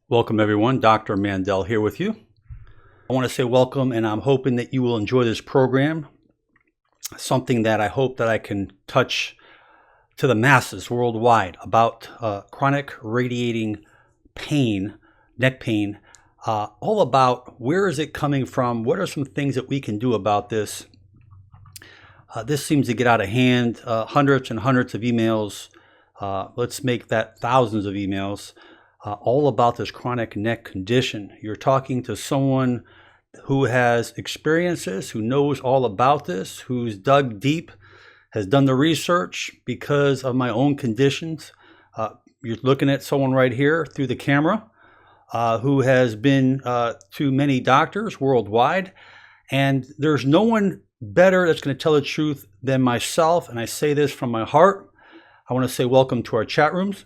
Welcome everyone, Dr. Mandell here with you. I want to say welcome, and I'm hoping that you will enjoy this program. Something that I hope that I can touch to the masses worldwide about chronic radiating pain, neck pain, all about where is it coming from, what are some things that we can do about this. This seems to get out of hand, hundreds and hundreds of emails, let's make that thousands of emails. All about this chronic neck condition. You're talking to someone who has experiences, who knows all about this, who's dug deep, has done the research because of my own conditions. You're looking at someone right here through the camera who has been to many doctors worldwide, and there's no one better that's going to tell the truth than myself, and I say this from my heart. I want to say welcome to our chat rooms.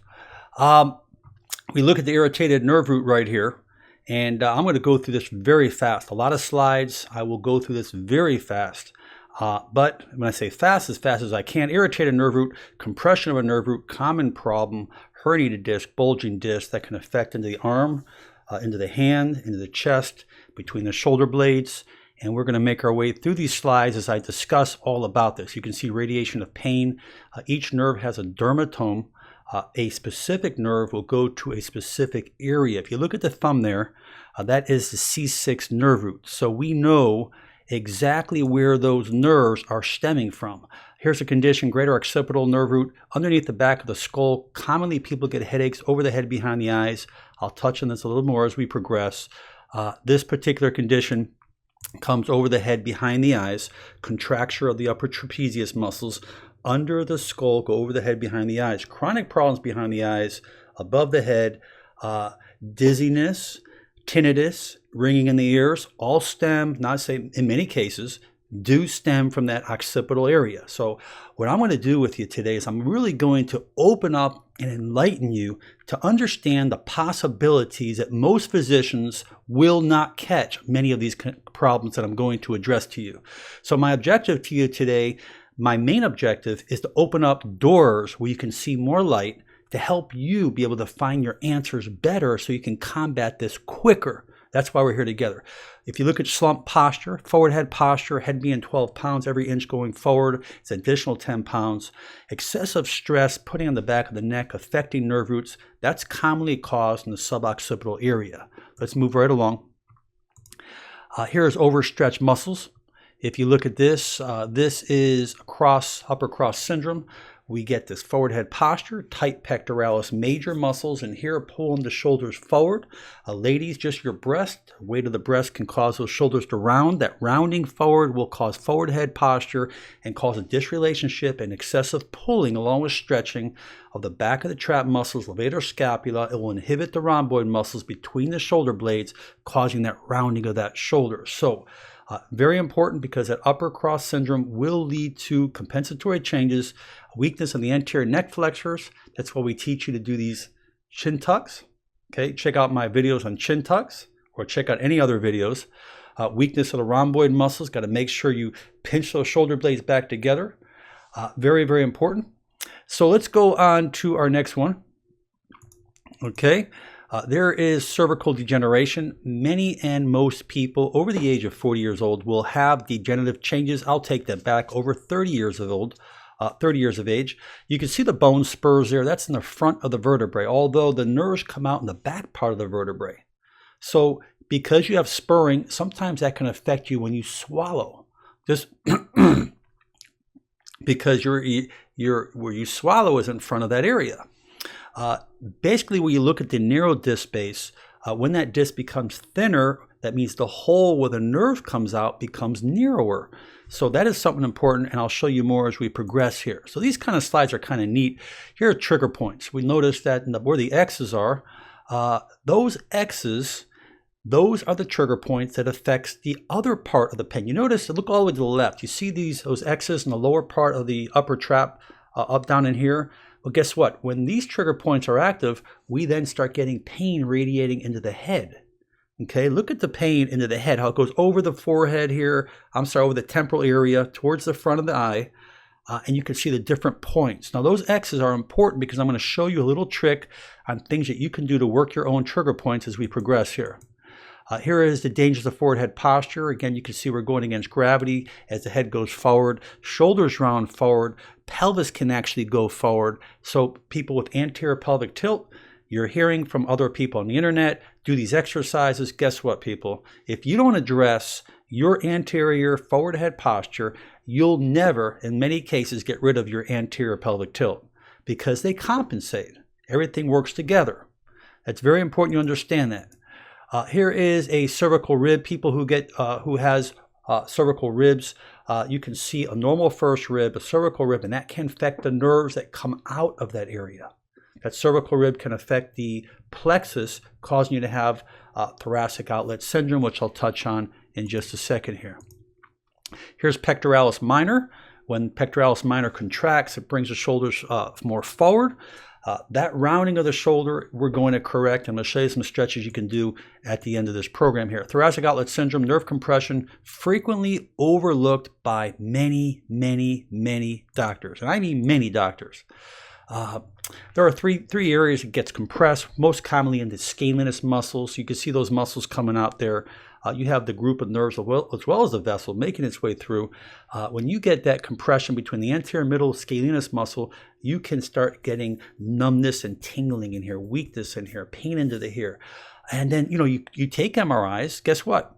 We look at the irritated nerve root right here, and I'm going to go through this very fast. A lot of slides. I will go through this very fast. But when I say fast as I can, irritated nerve root, compression of a nerve root, common problem, herniated disc, bulging disc that can affect into the arm, into the hand, into the chest, between the shoulder blades. And we're going to make our way through these slides as I discuss all about this. You can see radiation of pain. Each nerve has a dermatome. A specific nerve will go to a specific area. If you look at the thumb there, that is the C6 nerve root. So we know exactly where those nerves are stemming from. Here's a condition, greater occipital nerve root, underneath the back of the skull. Commonly people get headaches over the head, behind the eyes. I'll touch on this a little more as we progress. This particular condition comes over the head, behind the eyes, contracture of the upper trapezius muscles, under the skull, go over the head, behind the eyes. Chronic problems behind the eyes, above the head, dizziness, tinnitus, ringing in the ears, all stem, not say in many cases, do stem from that occipital area. So what I'm going to do with you today is I'm really going to open up and enlighten you to understand the possibilities that most physicians will not catch many of these problems that I'm going to address to you. So my objective to you today, my main objective, is to open up doors where you can see more light to help you be able to find your answers better so you can combat this quicker. That's why we're here together. If you look at slump posture, forward head posture, head being 12 pounds, every inch going forward, it's additional 10 pounds. Excessive stress, putting on the back of the neck, affecting nerve roots, that's commonly caused in the suboccipital area. Let's move right along. Here is overstretched muscles. If you look at this, this is upper cross syndrome. We get this forward head posture, tight pectoralis major muscles, and here pulling the shoulders forward. Ladies, just your breast, weight of the breast can cause those shoulders to round. That rounding forward will cause forward head posture and cause a disrelationship and excessive pulling along with stretching of the back of the trap muscles, levator scapula. It will inhibit the rhomboid muscles between the shoulder blades, causing that rounding of that shoulder. So very important, because that upper cross syndrome will lead to compensatory changes, weakness in the anterior neck flexors. That's why we teach you to do these chin tucks. Okay, check out my videos on chin tucks, or check out any other videos. Weakness of the rhomboid muscles, got to make sure you pinch those shoulder blades back together. Very, very important. So let's go on to our next one. Okay. There is cervical degeneration. Many and most people over the age of 40 years old will have degenerative changes. I'll take that back, over 30 years of age. You can see the bone spurs there. That's in the front of the vertebrae, although the nerves come out in the back part of the vertebrae. So because you have spurring, sometimes that can affect you when you swallow. Just because where you swallow is in front of that area. Basically, when you look at the narrow disc space, when that disc becomes thinner, that means the hole where the nerve comes out becomes narrower. So that is something important, and I'll show you more as we progress here. So these kind of slides are kind of neat. Here are trigger points. We notice that where the X's are, those X's, those are the trigger points that affects the other part of the pen. You notice, look all the way to the left. You see those X's in the lower part of the upper trap, up, down in here. Well, guess what? When these trigger points are active, we then start getting pain radiating into the head. Okay, look at the pain into the head, how it goes over the forehead here, over the temporal area, towards the front of the eye, and you can see the different points. Now those X's are important because I'm going to show you a little trick on things that you can do to work your own trigger points as we progress here. Here is the dangers of forward head posture. Again, you can see we're going against gravity as the head goes forward, shoulders round forward, pelvis can actually go forward. So people with anterior pelvic tilt, you're hearing from other people on the internet, do these exercises. Guess what, people? If you don't address your anterior forward head posture, you'll never, in many cases, get rid of your anterior pelvic tilt because they compensate. Everything works together. That's very important you understand that. Here is a cervical rib. People who has cervical ribs, you can see a normal first rib, a cervical rib, and that can affect the nerves that come out of that area. That cervical rib can affect the plexus, causing you to have thoracic outlet syndrome, which I'll touch on in just a second here. Here's pectoralis minor. When pectoralis minor contracts, it brings the shoulders more forward. That rounding of the shoulder, we're going to correct. I'm going to show you some stretches you can do at the end of this program here. Thoracic outlet syndrome, nerve compression, frequently overlooked by many, many, many doctors. And I mean many doctors. There are three areas it gets compressed, most commonly in the scalenus muscles. You can see those muscles coming out there. You have the group of nerves as well as the vessel making its way through. When you get that compression between the anterior middle scalenus muscle, you can start getting numbness and tingling in here, weakness in here, pain into the hair. And then, you take MRIs. Guess what?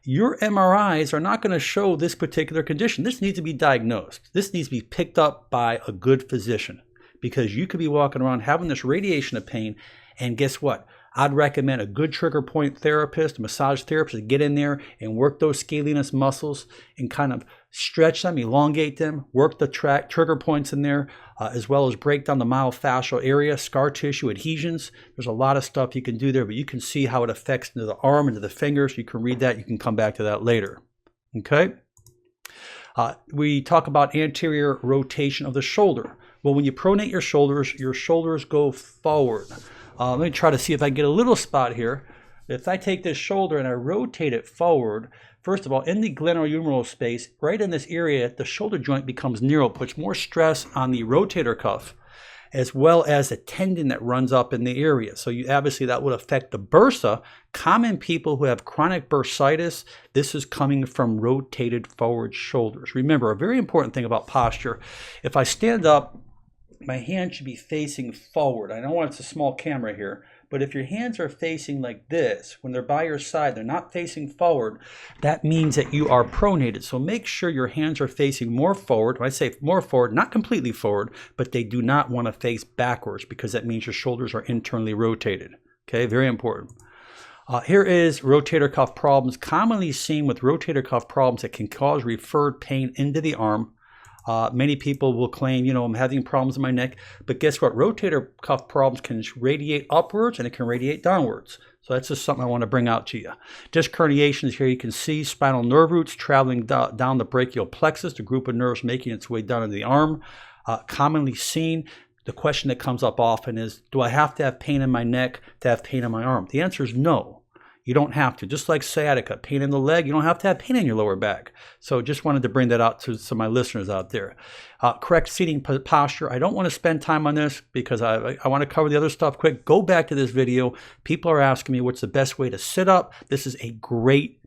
Your MRIs are not going to show this particular condition. This needs to be diagnosed. This needs to be picked up by a good physician because you could be walking around having this radiation of pain. And guess what? I'd recommend a good trigger point therapist, a massage therapist to get in there and work those scalenus muscles and kind of stretch them, elongate them, work the trigger points in there, as well as break down the myofascial area, scar tissue, adhesions. There's a lot of stuff you can do there, but you can see how it affects into the arm, into the fingers. You can read that. You can come back to that later. Okay? We talk about anterior rotation of the shoulder. Well, when you pronate your shoulders go forward. Let me try to see if I can get a little spot here. If I take this shoulder and I rotate it forward, first of all, in the glenohumeral space, right in this area, the shoulder joint becomes narrow, puts more stress on the rotator cuff, as well as the tendon that runs up in the area. So obviously that would affect the bursa. Common people who have chronic bursitis, this is coming from rotated forward shoulders. Remember, a very important thing about posture, if I stand up, my hand should be facing forward. I know it's a small camera here, but if your hands are facing like this, when they're by your side, they're not facing forward, that means that you are pronated. So make sure your hands are facing more forward. When I say more forward, not completely forward, but they do not want to face backwards because that means your shoulders are internally rotated. Okay, very important. Here is rotator cuff problems, commonly seen with rotator cuff problems that can cause referred pain into the arm. Many people will claim, I'm having problems in my neck, but guess what? Rotator cuff problems can radiate upwards and it can radiate downwards. So that's just something I want to bring out to you. Disc herniations here, you can see spinal nerve roots traveling down the brachial plexus, the group of nerves making its way down into the arm. Commonly seen, the question that comes up often is, do I have to have pain in my neck to have pain in my arm? The answer is no. You don't have to. Just like sciatica, pain in the leg, you don't have to have pain in your lower back. So just wanted to bring that out to some of my listeners out there. Correct seating posture. I don't want to spend time on this because I want to cover the other stuff quick. Go back to this video. People are asking me what's the best way to sit up. This is a great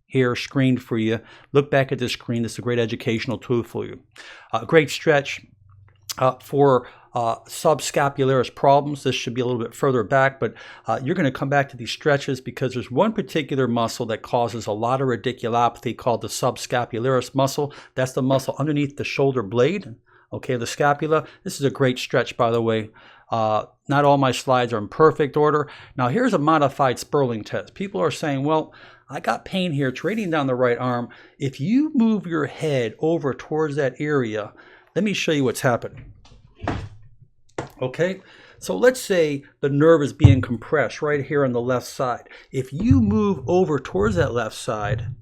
here screened for you. Look back at this screen. This is a great educational tool for you. Great stretch for subscapularis problems. This should be a little bit further back, but you're going to come back to these stretches because there's one particular muscle that causes a lot of radiculopathy called the subscapularis muscle. That's the muscle underneath the shoulder blade, okay, the scapula. This is a great stretch, by the way. Not all my slides are in perfect order. Now, here's a modified Spurling test. People are saying, well, I got pain here. It's radiating down the right arm. If you move your head over towards that area, let me show you what's happening. Okay, so let's say the nerve is being compressed right here on the left side. If you move over towards that left side,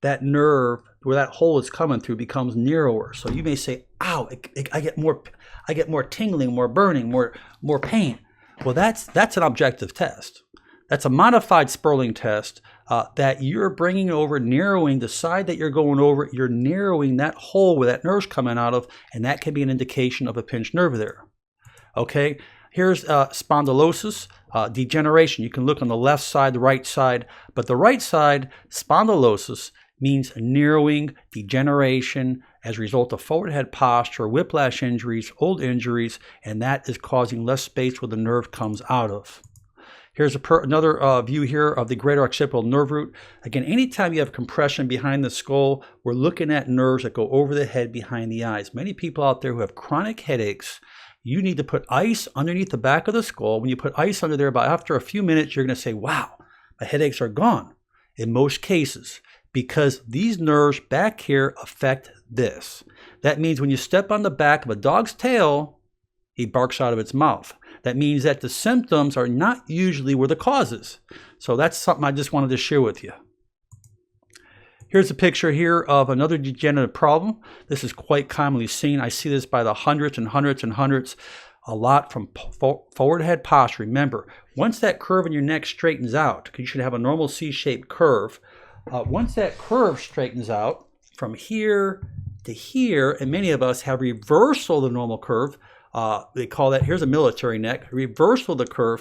that nerve where that hole is coming through becomes narrower. So you may say, ow, I get more tingling, more burning, more pain. Well, that's an objective test. That's a modified Spurling test. that you're bringing over, narrowing the side that you're going over, you're narrowing that hole where that nerve's coming out of, and that can be an indication of a pinched nerve there. Okay, here's spondylosis, degeneration. You can look on the left side, the right side, but the right side, spondylosis, means narrowing, degeneration as a result of forward head posture, whiplash injuries, old injuries, and that is causing less space where the nerve comes out of. Here's another view here of the greater occipital nerve root. Again, anytime you have compression behind the skull, we're looking at nerves that go over the head behind the eyes. Many people out there who have chronic headaches, you need to put ice underneath the back of the skull. When you put ice under there, about after a few minutes, you're going to say, wow, my headaches are gone in most cases, because these nerves back here affect this. That means when you step on the back of a dog's tail, he barks out of its mouth. That means that the symptoms are not usually where the cause is. So that's something I just wanted to share with you. Here's a picture here of another degenerative problem. This is quite commonly seen. I see this by the hundreds and hundreds and hundreds, a lot from forward head posture. Remember, once that curve in your neck straightens out, because you should have a normal C-shaped curve, once that curve straightens out from here to here, and many of us have reversal of the normal curve, they call that, here's a military neck, reversal of the curve.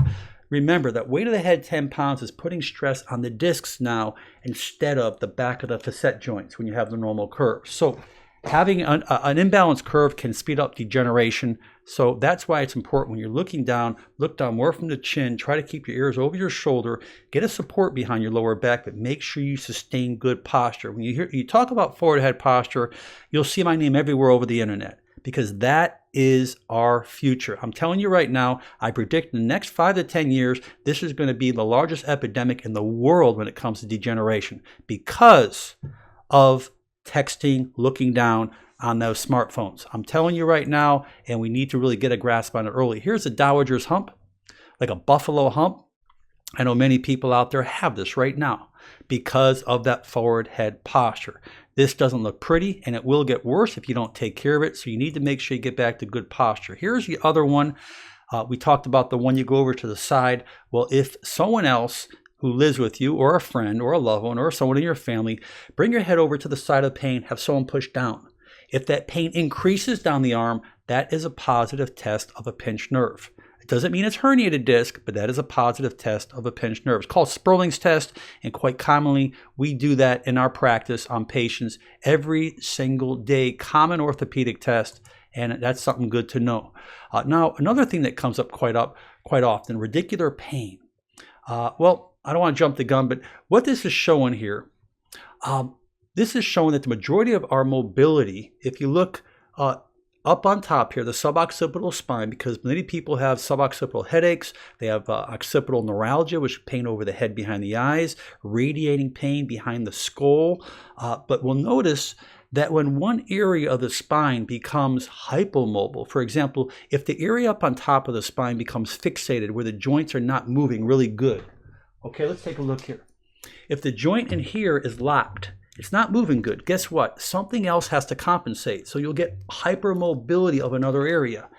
Remember that weight of the head, 10 pounds, is putting stress on the discs now instead of the back of the facet joints when you have the normal curve. So having an imbalanced curve can speed up degeneration. So that's why it's important when you're looking down, look down more from the chin, try to keep your ears over your shoulder, get a support behind your lower back, but make sure you sustain good posture. When you talk about forward head posture, you'll see my name everywhere over the internet, because that is our future. I'm telling you right now, I predict in the next 5 to 10 years, this is going to be the largest epidemic in the world when it comes to degeneration because of texting, looking down on those smartphones. I'm telling you right now, and we need to really get a grasp on it early. Here's a dowager's hump, like a buffalo hump. I know many people out there have this right now because of that forward head posture. This doesn't look pretty, and it will get worse if you don't take care of it, so you need to make sure you get back to good posture. Here's the other one. We talked about the one you go over to the side. Well, if someone else who lives with you, or a friend, or a loved one, or someone in your family, bring your head over to the side of the pain, have someone push down. If that pain increases down the arm, that is a positive test of a pinched nerve. It doesn't mean it's herniated disc, but that is a positive test of a pinched nerve. It's called Spurling's test, and quite commonly we do that in our practice on patients every single day, common orthopedic test, and that's something good to know. Now, another thing that comes up quite often, radicular pain. Well, I don't want to jump the gun, but what this is showing here, this is showing that the majority of our mobility, if you look up on top here, the suboccipital spine, because many people have suboccipital headaches, they have occipital neuralgia, which is pain over the head behind the eyes, radiating pain behind the skull. But we'll notice that when one area of the spine becomes hypomobile, for example, if the area up on top of the spine becomes fixated where the joints are not moving really good. Okay, let's take a look here. If the joint in here is locked, it's not moving good, guess what? Something else has to compensate. So you'll get hypermobility of another area.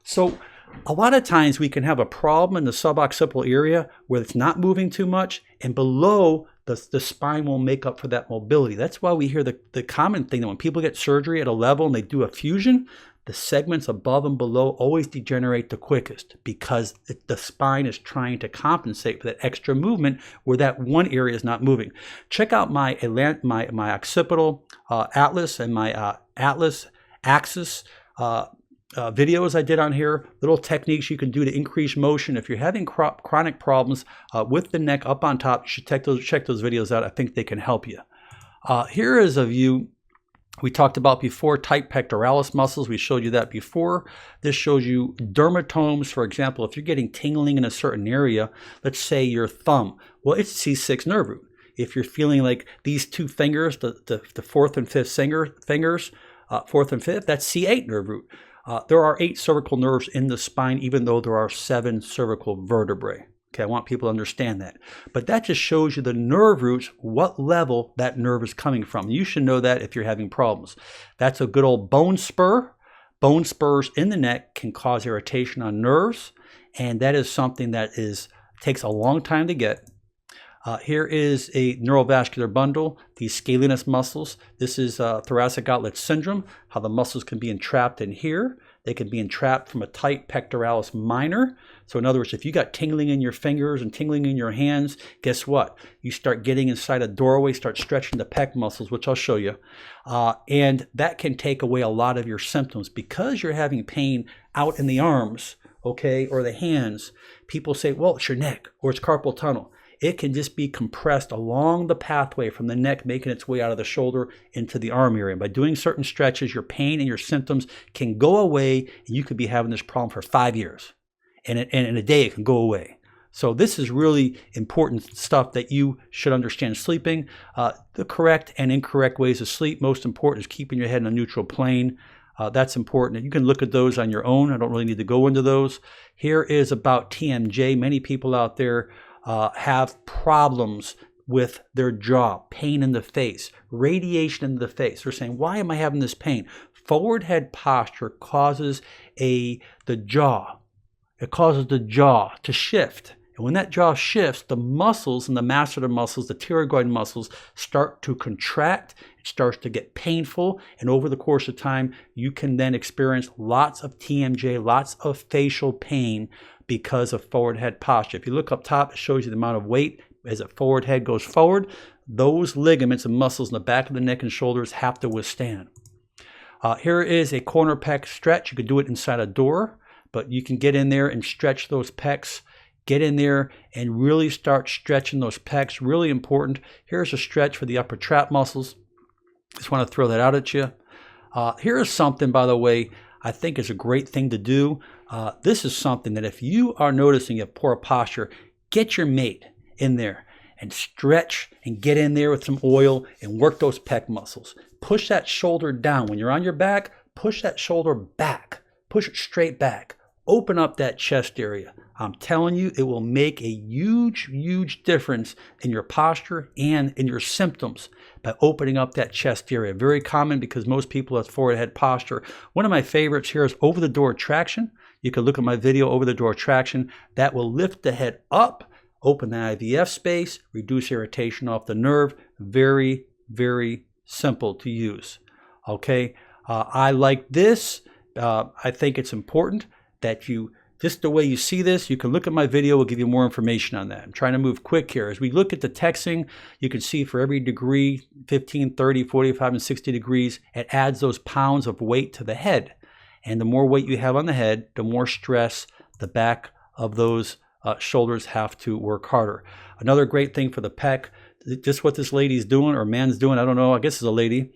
So a lot of times we can have a problem in the suboccipital area where it's not moving too much, and below the spine will make up for that mobility. That's why we hear the common thing that when people get surgery at a level and they do a fusion, the segments above and below always degenerate the quickest because the spine is trying to compensate for that extra movement where that one area is not moving. Check out my occipital atlas and my atlas axis videos I did on here, little techniques you can do to increase motion. If you're having chronic problems with the neck up on top, you should check those videos out. I think they can help you. Here is a view we talked about before, tight pectoralis muscles. We showed you that before. This shows you dermatomes. For example, if you're getting tingling in a certain area, let's say your thumb, well, it's C6 nerve root. If you're feeling like these two fingers, the fourth and fifth fingers, fourth and fifth, that's C8 nerve root. There are 8 cervical nerves in the spine, even though there are 7 cervical vertebrae. Okay, I want people to understand that. But that just shows you the nerve roots, what level that nerve is coming from. You should know that if you're having problems. That's a good old bone spur. Bone spurs in the neck can cause irritation on nerves, and that is something that takes a long time to get. Here is a neurovascular bundle, these scalenus muscles. This is thoracic outlet syndrome, how the muscles can be entrapped in here. They can be entrapped from a tight pectoralis minor. So in other words, if you got tingling in your fingers and tingling in your hands, guess what? You start getting inside a doorway, start stretching the pec muscles, which I'll show you. And that can take away a lot of your symptoms. Because you're having pain out in the arms, okay, or the hands, people say, well, it's your neck or it's carpal tunnel. It can just be compressed along the pathway from the neck, making its way out of the shoulder into the arm area. And by doing certain stretches, your pain and your symptoms can go away, and you could be having this problem for 5 years. And in a day, it can go away. So this is really important stuff that you should understand. Sleeping, the correct and incorrect ways of sleep. Most important is keeping your head in a neutral plane. That's important. You can look at those on your own. I don't really need to go into those. Here is about TMJ. Many people out there have problems with their jaw, pain in the face, radiation in the face. They're saying, why am I having this pain? Forward head posture causes the jaw. It causes the jaw to shift. And when that jaw shifts, the muscles and the masseter muscles, the pterygoid muscles, start to contract. It starts to get painful. And over the course of time, you can then experience lots of TMJ, lots of facial pain because of forward head posture. If you look up top, it shows you the amount of weight as the forward head goes forward. Those ligaments and muscles in the back of the neck and shoulders have to withstand. Here is a corner pec stretch. You could do it inside a door, but you can get in there and stretch those pecs. Get in there and really start stretching those pecs. Really important. Here's a stretch for the upper trap muscles. Just want to throw that out at you. Here's something, by the way, I think is a great thing to do. This is something that if you are noticing you have poor posture, get your mate in there and stretch and get in there with some oil and work those pec muscles. Push that shoulder down. When you're on your back, push that shoulder back. Push it straight back. Open up that chest area. I'm telling you, it will make a huge, huge difference in your posture and in your symptoms by opening up that chest area. Very common because most people have forward head posture. One of my favorites here is over the door traction. You can look at my video, over the door traction. That will lift the head up, open the IVF space, reduce irritation off the nerve. Very, very simple to use. Okay, I like this. I think it's important that you, just the way you see this, you can look at my video, we'll give you more information on that. I'm trying to move quick here. As we look at the texting, you can see for every degree, 15, 30, 45, and 60 degrees, it adds those pounds of weight to the head. And the more weight you have on the head, the more stress the back of those shoulders have to work harder. Another great thing for the pec, just what this lady's doing or man's doing, I don't know, I guess it's a lady.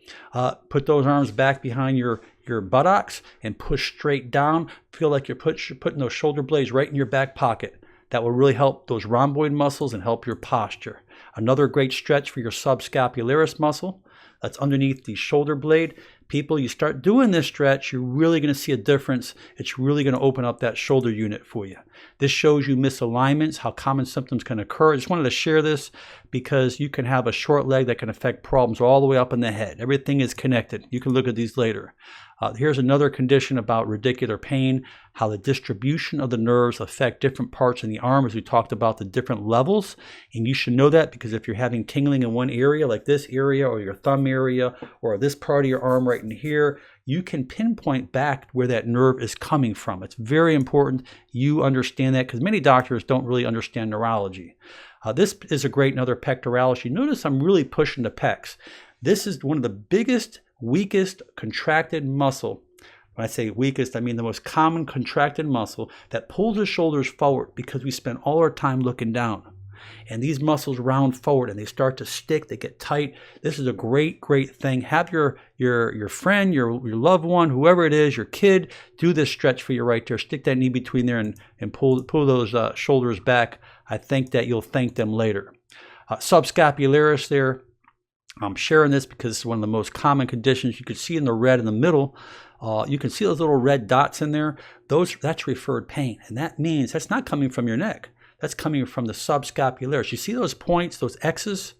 Put those arms back behind your buttocks and push straight down. Feel like you're putting those shoulder blades right in your back pocket. That will really help those rhomboid muscles and help your posture. Another great stretch for your subscapularis muscle. That's underneath the shoulder blade. People, you start doing this stretch, you're really going to see a difference. It's really going to open up that shoulder unit for you. This shows you misalignments, how common symptoms can occur. I just wanted to share this because you can have a short leg that can affect problems all the way up in the head. Everything is connected. You can look at these later. Here's another condition about radicular pain, how the distribution of the nerves affect different parts in the arm, as we talked about the different levels. And you should know that because if you're having tingling in one area, like this area or your thumb area or this part of your arm right in here, you can pinpoint back where that nerve is coming from. It's very important you understand that because many doctors don't really understand neurology. This is a great another pectoralis. You notice I'm really pushing the pecs. This is one of the biggest, weakest contracted muscle. When I say weakest, I mean the most common contracted muscle that pulls the shoulders forward because we spend all our time looking down. And these muscles round forward and they start to stick, they get tight. This is a great, great thing. Have your friend, your loved one, whoever it is, your kid, do this stretch for you right there. Stick that knee between there and pull those shoulders back. I think that you'll thank them later. Subscapularis there. I'm sharing this because it's one of the most common conditions. You can see in the red in the middle, you can see those little red dots in there. That's referred pain. And that means that's not coming from your neck. That's coming from the subscapularis. You see those points, those X's?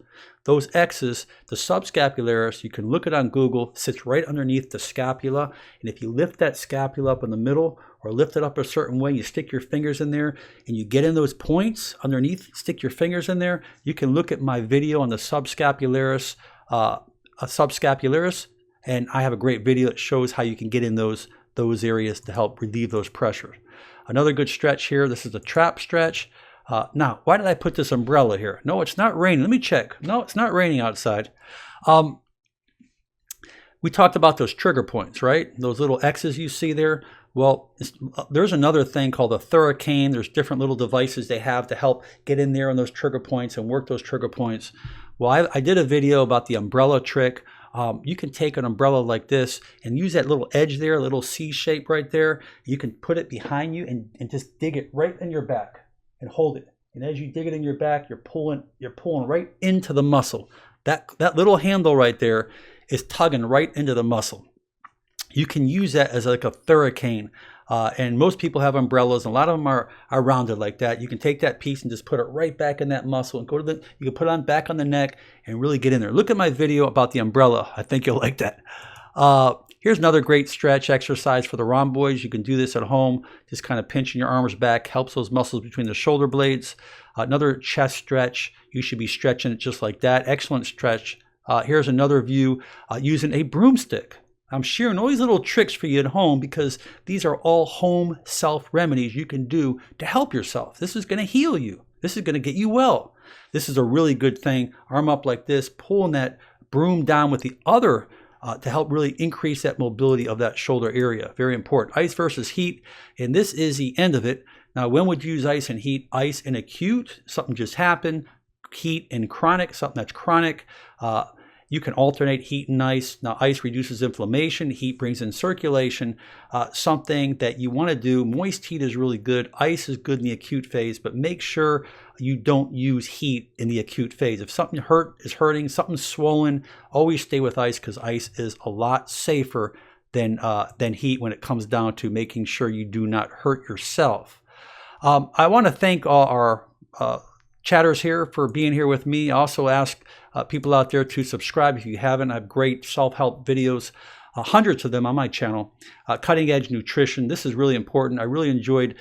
Those X's, the subscapularis, you can look it on Google, sits right underneath the scapula. And if you lift that scapula up in the middle or lift it up a certain way, you stick your fingers in there and you get in those points underneath, stick your fingers in there, you can look at my video on the subscapularis, and I have a great video that shows how you can get in those areas to help relieve those pressures. Another good stretch here, this is a trap stretch. Now, why did I put this umbrella here? No, it's not raining. Let me check. No, it's not raining outside. We talked about those trigger points, right? Those little X's you see there. Well, there's another thing called a Hurricane. There's different little devices they have to help get in there on those trigger points and work those trigger points. Well, I did a video about the umbrella trick. You can take an umbrella like this and use that little edge there, a little C shape right there. You can put it behind you and just dig it right in your back and hold it. And as you dig it in your back, you're pulling right into the muscle. That little handle right there is tugging right into the muscle. You can use that as like a Hurricane. And most people have umbrellas, and a lot of them are rounded like that. You can take that piece and just put it right back in that muscle and you can put it on back on the neck and really get in there. Look at my video about the umbrella. I think you'll like that. Here's another great stretch exercise for the rhomboids. You can do this at home, just kind of pinching your arms back, helps those muscles between the shoulder blades. Another chest stretch, you should be stretching it just like that. Excellent stretch. Here's another view using a broomstick. I'm sharing all these little tricks for you at home because these are all home self remedies you can do to help yourself. This is going to heal you. This is going to get you well. This is a really good thing. Arm up like this, pulling that broom down with the other to help really increase that mobility of that shoulder area. Very important. Ice versus heat, and this is the end of it. Now, when would you use ice and heat? Ice in acute, something just happened. Heat in chronic, something that's chronic. You can alternate heat and ice. Now, ice reduces inflammation. Heat brings in circulation. Something that you want to do, moist heat is really good. Ice is good in the acute phase, but make sure you don't use heat in the acute phase. If something is hurting, something's swollen, always stay with ice because ice is a lot safer than heat when it comes down to making sure you do not hurt yourself. I want to thank all our chatters here for being here with me. I also ask people out there to subscribe if you haven't. I have great self-help videos, hundreds of them on my channel. Cutting edge nutrition. This is really important. I really enjoyed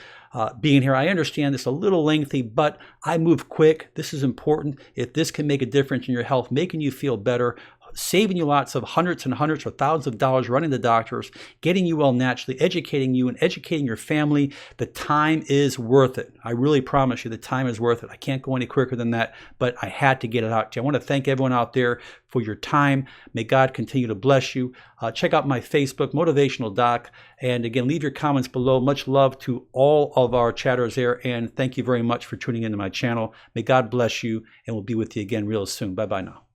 being here. I understand this is a little lengthy, but I move quick. This is important. If this can make a difference in your health, making you feel better, saving you lots of hundreds and hundreds or thousands of dollars running the doctors, getting you well naturally, educating you and educating your family, the time is worth it. I really promise you the time is worth it. I can't go any quicker than that, but I had to get it out to you. I want to thank everyone out there for your time. May God continue to bless you. Check out my Facebook, Motivational Doc. And again, leave your comments below. Much love to all of our chatters there. And thank you very much for tuning into my channel. May God bless you, and we'll be with you again real soon. Bye-bye now.